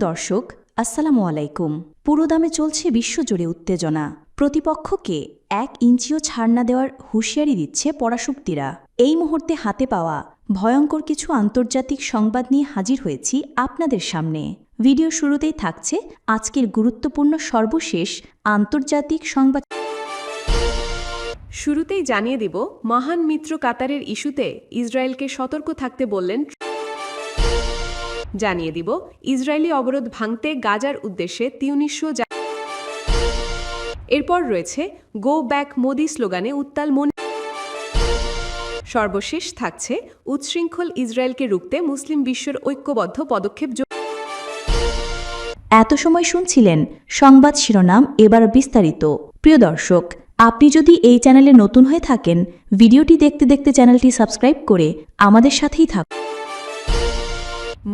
দর্শক, আসসালামু আলাইকুম। পুরোদমে চলছে বিশ্বজুড়ে উত্তেজনা। প্রতিপক্ষকে 1 ইঞ্চিও ছাড় না দেওয়ার হুঁশিয়ারি দিচ্ছে পরাশক্তিরা। এই মুহূর্তে হাতে পাওয়া ভয়ঙ্কর কিছু আন্তর্জাতিক সংবাদ নিয়ে হাজির হয়েছি আপনাদের সামনে। ভিডিও শুরুতেই থাকছে আজকের গুরুত্বপূর্ণ সর্বশেষ আন্তর্জাতিক সংবাদ। শুরুতেই জানিয়ে দেব, মহান মিত্র কাতারের ইস্যুতে ইসরায়েলকে সতর্ক থাকতে বললেন। জানিয়ে দিব, ইসরায়েলি অবরোধ ভাঙতে গাজার উদ্দেশ্যে তিউনিসীয়। এরপর রয়েছে গো ব্যাক মোদি স্লোগানে উত্তাল মন। সর্বশেষ থাকছে উচ্ছৃঙ্খল ইসরায়েলকে রুখতে মুসলিম বিশ্বের ঐক্যবদ্ধ পদক্ষেপ। এত সময় শুনছিলেন সংবাদ শিরোনাম, এবার বিস্তারিত। প্রিয় দর্শক, আপনি যদি এই চ্যানেলে নতুন হয়ে থাকেন, ভিডিওটি দেখতে দেখতে চ্যানেলটি সাবস্ক্রাইব করে আমাদের সাথেই থাকুন।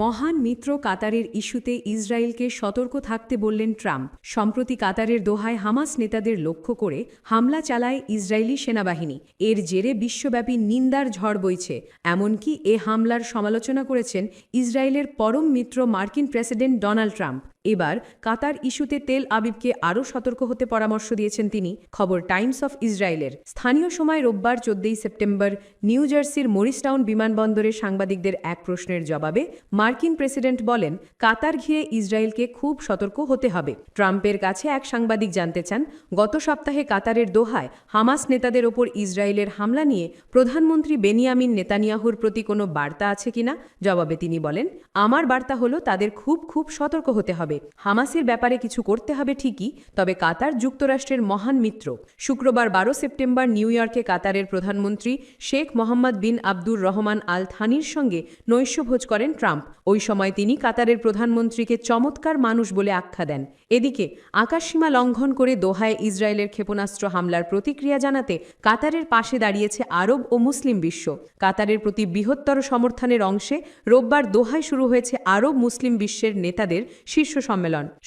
মহান মিত্র কাতারের ইস্যুতে ইসরায়েলকে সতর্ক থাকতে বললেন ট্রাম্প। সম্প্রতি কাতারের দোহায় হামাস নেতাদের লক্ষ্য করে হামলা চালায় ইসরায়েলি সেনাবাহিনী। এর জেরে বিশ্বব্যাপী নিন্দার ঝড় বইছে। এমনকি এ হামলার সমালোচনা করেছেন ইসরায়েলের পরম মিত্র মার্কিন প্রেসিডেন্ট ডোনাল্ড ট্রাম্প। এবার কাতার ইস্যুতে তেল আবিবকে আরও সতর্ক হতে পরামর্শ দিয়েছেন তিনি। খবর টাইমস অফ ইসরায়েলের। স্থানীয় সময় রোববার 14 সেপ্টেম্বর নিউ জার্সির মরিসটাউন বিমানবন্দরে সাংবাদিকদের এক প্রশ্নের জবাবে মার্কিন প্রেসিডেন্ট বলেন, কাতার ঘিরে ইসরায়েলকে খুব সতর্ক হতে হবে। ট্রাম্পের কাছে এক সাংবাদিক জানতে চান, গত সপ্তাহে কাতারের দোহায় হামাস নেতাদের ওপর ইসরায়েলের হামলা নিয়ে প্রধানমন্ত্রী বেনিয়ামিন নেতানিয়াহুর প্রতি কোনো বার্তা আছে কিনা। জবাবে তিনি বলেন, আমার বার্তা হলো তাদের খুব সতর্ক হতে হবে। হামাসের ব্যাপারে কিছু করতে হবে ঠিকই, তবে কাতার যুক্তরাষ্ট্রের মহান মিত্র। শুক্রবার 12 সেপ্টেম্বর নিউ ইয়র্কে কাতারের প্রধানমন্ত্রী শেখ মোহাম্মদ বিন আব্দুর রহমান আল থানির সঙ্গে নৈশভোজ করেন ট্রাম্প। ওই সময় তিনি কাতারের প্রধানমন্ত্রীকে চমৎকার মানুষ বলে আখ্যা দেন। এদিকে আকাশসীমা লঙ্ঘন করে দোহায় ইসরায়েলের ক্ষেপণাস্ত্র হামলার প্রতিক্রিয়া জানাতে কাতারের পাশে দাঁড়িয়েছে আরব ও মুসলিম বিশ্ব। কাতারের প্রতি বৃহত্তর সমর্থনের অংশে রোববার দোহায় শুরু হয়েছে আরব মুসলিম বিশ্বের নেতাদের শীর্ষ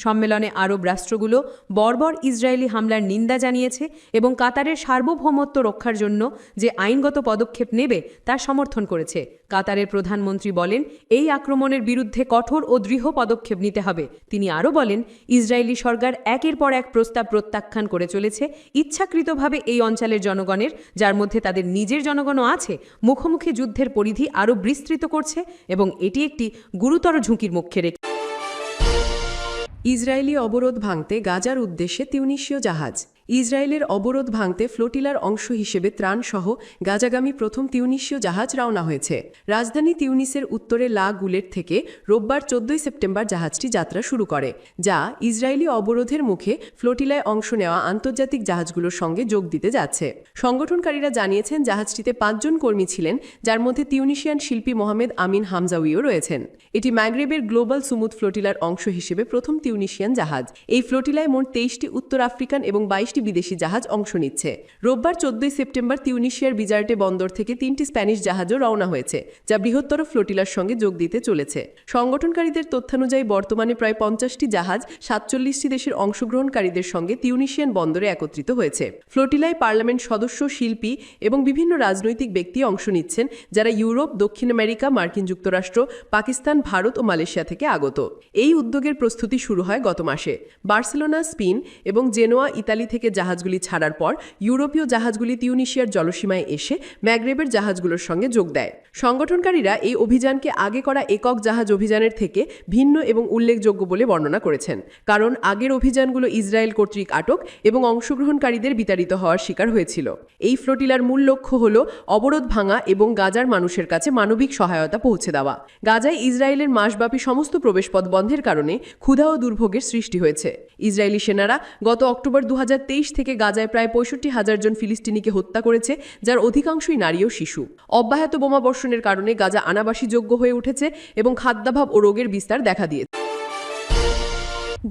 সম্মেলনে আরব রাষ্ট্রগুলো বর্বর ইসরায়েলি হামলার নিন্দা জানিয়েছে এবং কাতারের সার্বভৌমত্ব রক্ষার জন্য যে আইনগত পদক্ষেপ নেবে তা সমর্থন করেছে। কাতারের প্রধানমন্ত্রী বলেন, এই আক্রমণের বিরুদ্ধে কঠোর ও দৃঢ় পদক্ষেপ নিতে হবে। তিনি আরও বলেন, ইসরায়েলি সরকার একের পর এক প্রস্তাব প্রত্যাখ্যান করে চলেছে। ইচ্ছাকৃতভাবে এই অঞ্চলের জনগণের, যার মধ্যে তাদের নিজের জনগণও আছে, মুখোমুখি যুদ্ধের পরিধি আরও বিস্তৃত করছে এবং এটি একটি গুরুতর ঝুঁকির মুখে রেখে। ইসরায়েলি অবরোধ ভাঙতে গাজার উদ্দেশ্যে তিউনিসীয় জাহাজ। ইসরায়েলের অবরোধ ভাঙতে ফ্লোটিলার অংশ হিসেবে ত্রাণসহ গাজাগামী প্রথম তিউনিসীয় জাহাজ রওনা হয়েছে। রাজধানী তিউনিসের উত্তরে লা গুলেট থেকে রোববার 14 সেপ্টেম্বর জাহাজটি যাত্রা শুরু করে, যা ইসরায়েলি অবরোধের মুখে ফ্লোটিলায় অংশ নেওয়া আন্তর্জাতিক জাহাজগুলোর সঙ্গে যোগ দিতে যাচ্ছে। সংগঠনকারীরা জানিয়েছেন, জাহাজটিতে 5 জন কর্মী ছিলেন, যার মধ্যে তিউনিসিয়ান শিল্পী মোহামেদ আমিন হামজাউইও রয়েছেন। এটি ম্যাগরেবের গ্লোবাল সুমুদ ফ্লোটিলার অংশ হিসেবে প্রথম তিউনিসিয়ান জাহাজ। এই ফ্লোটিলায় মোট 23টি উত্তর আফ্রিকান এবং 22টি বিদেশি জাহাজ অংশ নিচ্ছে। রোববার 14 সেপ্টেম্বর তিউনিসিয়ার বিজার্টে বন্দর থেকে 3টি স্প্যানিশ জাহাজও রওনা হয়েছে, যা বৃহত্তর ফ্লোটিলার সঙ্গে যোগ দিতে চলেছে। সংগঠনকারীদের তথ্যানুযায়ী বর্তমানে প্রায় 50টি জাহাজ 47টি দেশের অংশগ্রহণকারীদের সঙ্গে তিউনিসিয়ান বন্দরে একত্রিত হয়েছে। ফ্লোটিলায় পার্লামেন্ট সদস্য, শিল্পী এবং বিভিন্ন রাজনৈতিক ব্যক্তি অংশ নিচ্ছেন, যারা ইউরোপ, দক্ষিণ আমেরিকা, মার্কিন যুক্তরাষ্ট্র, পাকিস্তান, ভারত ও মালয়েশিয়া থেকে আগত। এই উদ্যোগের প্রস্তুতি শুরু হয় গত মাসে। বার্সেলোনা, স্পেন এবং জেনোয়া, ইতালি থেকে জাহাজগুলি ছাড়ার পর ইউরোপীয় জাহাজগুলি তিউনিসিয়ার জলসীমায় এসে ম্যাগরেবের জাহাজগুলোর সঙ্গে যোগ দেয়। সংগঠনকারীরা এই অভিযানকে আগে করা একক জাহাজ অভিযানের থেকে ভিন্ন এবং উল্লেখযোগ্য বলে বর্ণনা করেছেন, কারণ আগের অভিযানগুলো ইসরায়েল কর্তৃক আটক এবং অংশগ্রহণকারীদের বিতাড়িত হওয়ার শিকার হয়েছিল। এই ফ্লোটিলার মূল লক্ষ্য হল অবরোধ ভাঙা এবং গাজার মানুষের কাছে মানবিক সহায়তা পৌঁছে দেওয়া। গাজায় ইসরায়েলের মাসব্যাপী সমস্ত প্রবেশপথ বন্ধের কারণে ক্ষুধা ও দুর্ভোগের সৃষ্টি হয়েছে। ইসরায়েলি সেনারা গত অক্টোবর 2023 থেকে গাজায় প্রায় 65,000 জন ফিলিস্তিনিকে হত্যা করেছে, যার অধিকাংশই নারী ও শিশু। অব্যাহত বোমাবর্ষণের কারণে গাজা আনাবাসীযোগ্য হয়ে উঠেছে এবং খাদ্যাভাব ও রোগের বিস্তার দেখা দিয়েছে।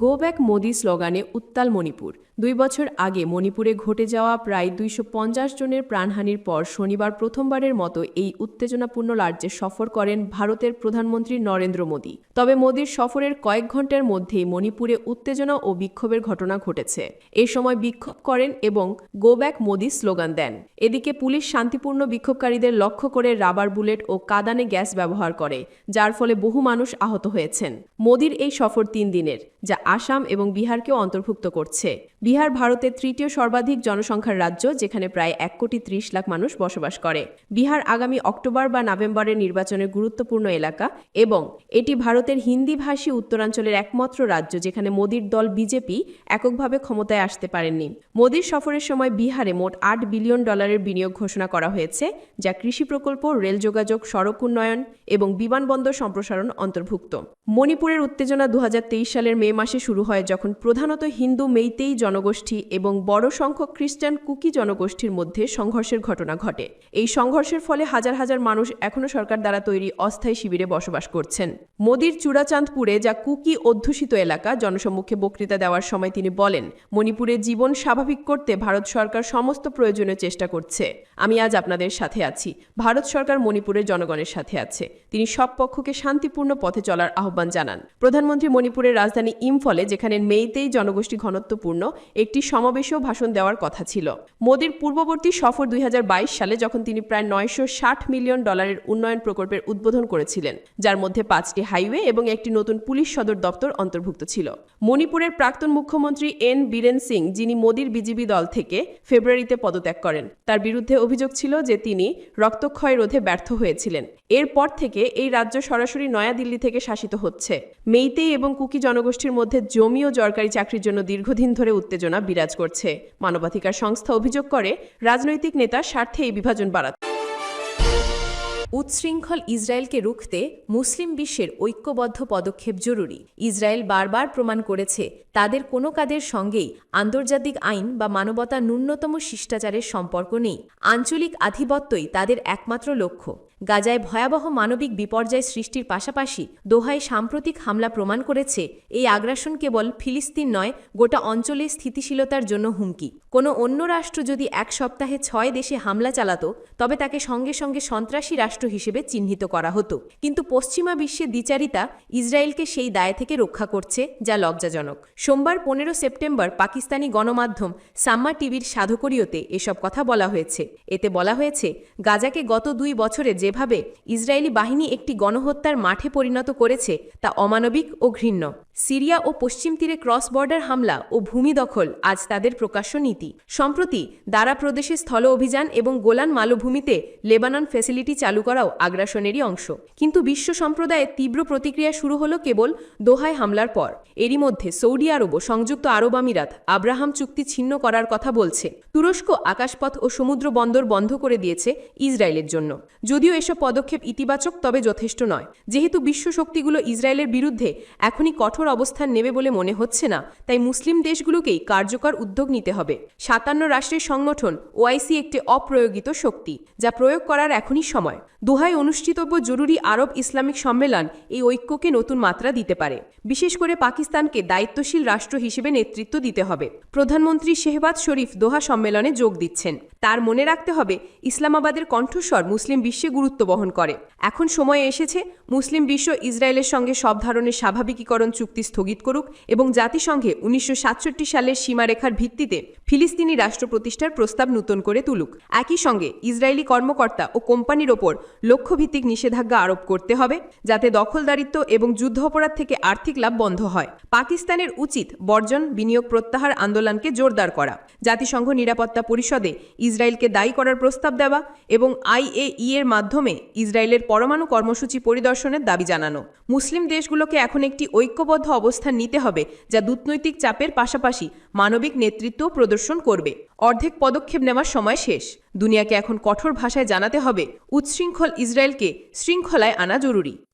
গো ব্যাক মোদি স্লোগানে উত্তাল মণিপুর। 2 বছর আগে মণিপুরে ঘটে যাওয়া প্রায় 250 জনের প্রাণহানির পর শনিবার প্রথমবারের মতো এই উত্তেজনাপূর্ণ রাজ্যে সফর করেন ভারতের প্রধানমন্ত্রী নরেন্দ্র মোদী। তবে মোদীর সফরের কয়েক ঘণ্টার মধ্যেই মণিপুরে উত্তেজনা ও বিক্ষোভের ঘটনা ঘটেছে। এ সময় বিক্ষোভ করেন এবং গো ব্যাক মোদি স্লোগান দেন। এদিকে পুলিশ শান্তিপূর্ণ বিক্ষোভকারীদের লক্ষ্য করে রাবার বুলেট ও কাঁদানে গ্যাস ব্যবহার করে, যার ফলে বহু মানুষ আহত হয়েছেন। মোদীর এই সফর 3 দিনের, যা আসাম এবং বিহারকেও অন্তর্ভুক্ত করছে। বিহার ভারতের তৃতীয় সর্বাধিক জনসংখ্যার রাজ্য, যেখানে প্রায় 1,30,00,000 মানুষ বসবাস করে। বিহার আগামী অক্টোবর বা নভেম্বরের নির্বাচনের গুরুত্বপূর্ণ এলাকা এবং এটি ভারতের হিন্দিভাষী উত্তরাঞ্চলের একমাত্র রাজ্য যেখানে মোদীর দল বিজেপি এককভাবে ক্ষমতায় আসতে পারেননি। মোদীর সফরের সময় বিহারে মোট $8 বিলিয়ন বিনিয়োগ ঘোষণা করা হয়েছে, যা কৃষি প্রকল্প, রেল যোগাযোগ, সড়ক উন্নয়ন এবং বিমানবন্দর সম্প্রসারণ অন্তর্ভুক্ত। মণিপুরের উত্তেজনা 2023 সালের মে মাসে শুরু হয়, যখন প্রধানত হিন্দু মেইতেই জনগোষ্ঠী এবং বড় সংখ্যক খ্রিস্টান কুকি জনগোষ্ঠীর মধ্যে সংঘর্ষের ঘটনা ঘটে। এই সংঘর্ষের ফলে হাজার হাজার মানুষ এখনও সরকার দ্বারা তৈরি অস্থায়ী শিবিরে বসবাস করছেন। মোদীর চূড়াচাঁদপুরে, যা কুকি অধ্যুষিত এলাকা, জনসম্মুখে বক্তৃতা দেওয়ার সময় তিনি বলেন, মণিপুরের জীবন স্বাভাবিক করতে ভারত সরকার সমস্ত প্রয়োজনীয় চেষ্টা করছে। আমি আজ আপনাদের সাথে আছি। ভারত সরকার মণিপুরের জনগণের সাথে আছে। তিনি সব পক্ষকে শান্তিপূর্ণ পথে চলার আহ্বান জানান। প্রধানমন্ত্রী মণিপুরের রাজধানী ইম্ফলে, যেখানে মেইতেই জনগোষ্ঠী ঘনত্বপূর্ণ, একটি সমাবেশেও ভাষণ দেওয়ার কথা ছিল। মোদীর পূর্ববর্তী সফর 2022 সালে, যখন তিনি প্রায় $960 মিলিয়ন উন্নয়ন প্রকল্পের উদ্বোধন করেছিলেন, যার মধ্যে 5টি হাইওয়ে এবং একটি নতুন পুলিশ সদর দপ্তর অন্তর্ভুক্ত ছিল। মণিপুরের প্রাক্তন মুখ্যমন্ত্রী এন বীরেন সিং, যিনি মোদীর বিজেপি দল থেকে ফেব্রুয়ারিতে পদত্যাগ করেন, তার বিরুদ্ধে অভিযোগ ছিল যে তিনি রক্তক্ষয় রোধে ব্যর্থ হয়েছিলেন। এরপর থেকে এই রাজ্য সরাসরি নয়াদিল্লি থেকে শাসিত হচ্ছে। মেইতেই এবং কুকি জনগোষ্ঠীর মধ্যে জমি ও সরকারি চাকরির জন্য দীর্ঘদিন ধরে উত্তেজনা বিরাজ করছে। মানবাধিকার সংস্থা অভিযোগ করে, রাজনৈতিক নেতার স্বার্থে এই বিভাজন বাড়াচ্ছে। উচ্ছৃঙ্খল ইসরায়েলকে রুখতে মুসলিম বিশ্বের ঐক্যবদ্ধ পদক্ষেপ জরুরি। ইসরায়েল বারবার প্রমাণ করেছে তাদের কোনো কাজের সঙ্গেই আন্তর্জাতিক আইন বা মানবতার ন্যূনতম শিষ্টাচারের সম্পর্ক নেই। আঞ্চলিক আধিপত্যই তাদের একমাত্র লক্ষ্য। গাজায় ভয়াবহ মানবিক বিপর্যয় সৃষ্টির পাশাপাশি দোহায় সাম্প্রতিক হামলা প্রমাণ করেছে এই আগ্রাসন কেবল ফিলিস্তিন নয়, গোটা অঞ্চলের স্থিতিশীলতার জন্য হুমকি। কোনো অন্য রাষ্ট্র যদি 1 সপ্তাহে 6 দেশে হামলা চালাতো, তবে তাকে সঙ্গে সঙ্গে সন্ত্রাসী রাষ্ট্র হিসেবে চিহ্নিত করা হতো। কিন্তু পশ্চিমা বিশ্বের দ্বিচারিতা ইসরায়েলকে সেই দায় থেকে রক্ষা করছে, যা লজ্জাজনক। সোমবার 15 সেপ্টেম্বর পাকিস্তানি গণমাধ্যম সাম্মা টিভির সাধকরীয়তে এসব কথা বলা হয়েছে। এতে বলা হয়েছে, গাজাকে গত 2 বছরে যেভাবে ইসরায়েলি বাহিনী একটি গণহত্যার মাঠে পরিণত করেছে, তা অমানবিক ও ঘৃণ্য। সিরিয়া ও পশ্চিম তীরে ক্রস বর্ডার হামলা ও ভূমি দখল আজ তাদের প্রকাশ্য নীতি। সম্প্রতি দারা প্রদেশে স্থল অভিযান এবং গোলান মালভূমিতে লেবানন ফ্যাসিলিটি চালু করাও আগ্রাসনেরই অংশ। কিন্তু বিশ্ব সম্প্রদায়ের তীব্র প্রতিক্রিয়া শুরু হলো কেবল দোহায় হামলার পর। এরই মধ্যে সৌদি আরব ও সংযুক্ত আরব আমিরাত আব্রাহাম চুক্তি ছিন্ন করার কথা বলছে। তুরস্ক আকাশপথ ও সমুদ্র বন্দর বন্ধ করে দিয়েছে ইসরায়েলের জন্য। যদিও এসব পদক্ষেপ ইতিবাচক, তবে যথেষ্ট নয়। যেহেতু বিশ্ব শক্তিগুলো ইসরায়েলের বিরুদ্ধে এখনই কঠোর অবস্থান নেবে বলে মনে হচ্ছে না, তাই মুসলিম দেশগুলোকেই কার্যকর উদ্যোগ নিতে হবে। 57 রাষ্ট্রের সংগঠন ওআইসি একটি অপ্রয়োগিত শক্তি, যা প্রয়োগ করার এখনই সময়। দোহায় অনুষ্ঠিতব্য জরুরি আরব ইসলামিক সম্মেলন এই ঐক্যকে নতুন মাত্রা দিতে পারে। বিশেষ করে পাকিস্তানকে দায়িত্বশীল রাষ্ট্র হিসেবে নেতৃত্ব দিতে হবে। প্রধানমন্ত্রী শেহবাজ শরীফ দোহা সম্মেলনে যোগ দিচ্ছেন। তার মনে রাখতে হবে, ইসলামাবাদের কণ্ঠস্বর মুসলিম বিশ্বে গুরুত্ব বহন করে। এখন সময় এসেছে মুসলিম বিশ্ব ইসরায়েলের সঙ্গে সব ধরনের স্বাভাবিকীকরণ চুক্তি স্থগিত করুক এবং জাতিসংঘে 1967 সালের সীমারেখার ভিত্তিতে ফিলিস্তিনি রাষ্ট্র প্রতিষ্ঠার প্রস্তাব নূতন করে তুলুক। একই সঙ্গে ইসরায়েলি কর্মকর্তা ও কোম্পানির ওপর লক্ষ্যভিত্তিক নিষেধাজ্ঞা আরোপ করতে হবে, যাতে দখলদারিত্ব এবং যুদ্ধ অপরাধ থেকে আর্থিক লাভ বন্ধ হয়। পাকিস্তানের উচিত বর্জন, বিনিয়োগ প্রত্যাহার আন্দোলনকে জোরদার করা, জাতিসংঘ নিরাপত্তা পরিষদে ইসরায়েলকে দায়ী করার প্রস্তাব দেওয়া এবং IAEA এর মাধ্যমে ইসরায়েলের পরমাণু কর্মসূচি পরিদর্শনের দাবি জানানো। মুসলিম দেশগুলোকে এখন একটি ঐক্যবদ্ধ অবস্থান নিতে হবে, যা কূটনৈতিক চাপের পাশাপাশি মানবিক নেতৃত্ব প্রদর্শন করবে। অর্ধেক পদক্ষেপ নেওয়ার সময় শেষ। দুনিয়াকে এখন কঠোর ভাষায় জানাতে হবে, উচ্ছৃঙ্খল ইসরায়েলকে শৃঙ্খলায় আনা জরুরি।